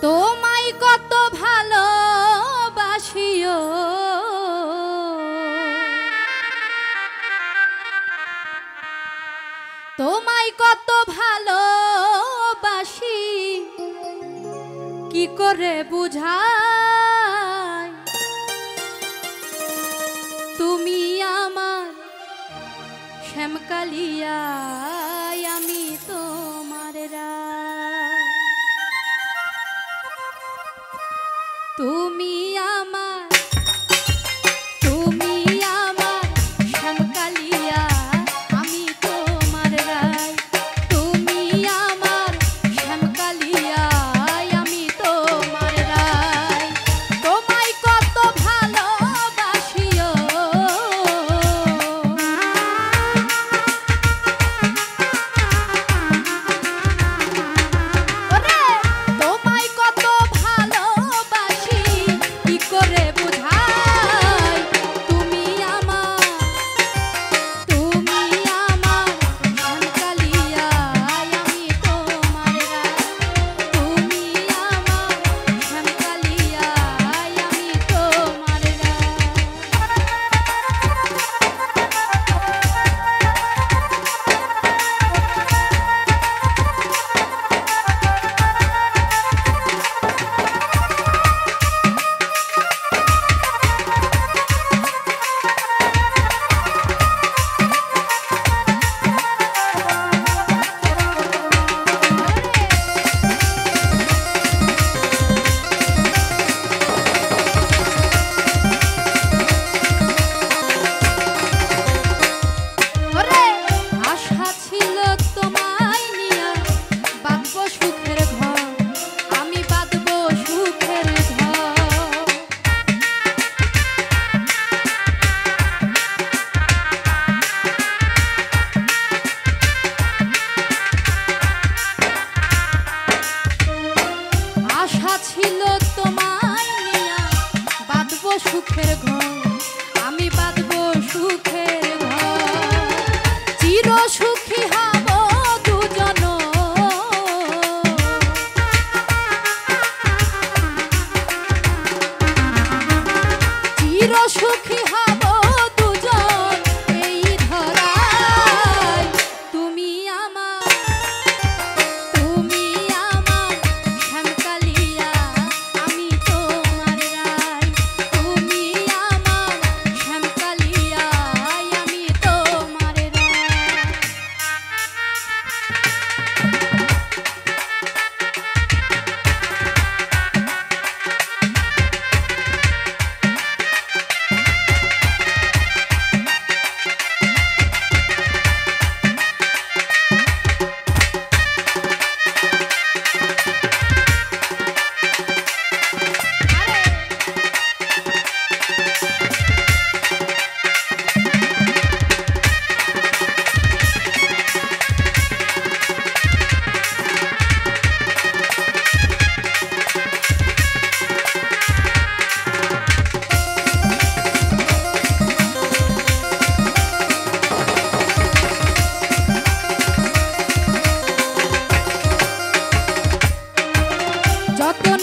তোমায় কত ভালোবাসিও তোমায় কত ভালোবাসি কি করে বুঝাই তুমি আমার শ্যামকালিয়া আমি তোমার তুমি আমার শ্যামকালিয়া আমি তোমার রায় তুমি আমার শ্যামকালিয়া আমি তোমার রায় তোমায় কত ভালোবাসিও তোমায় কত ভালোবাসি কি করে বুঝাই তুমি আমার শ্যামকালিয়া আমি তোমার রায় তুমি আমার শ্যামকালিয়া আমি তোমার আশা ছিল তোমায় নিয়া বাঁধব সুখের ঘর আমি বাঁধব সুখের ঘর আশা ছিল তোমায় নিয়া বাঁধব সুখের ঘর আমি বাঁধব সুখের ঘর চির সুখী হব দুজন চির সুখী হব দুজন এই ধরায় তুমি আমার শ্যামকালিয়া আমি তোমার রায় তুমি আমার শ্যামকালিয়া আমি তোমার রায় যতন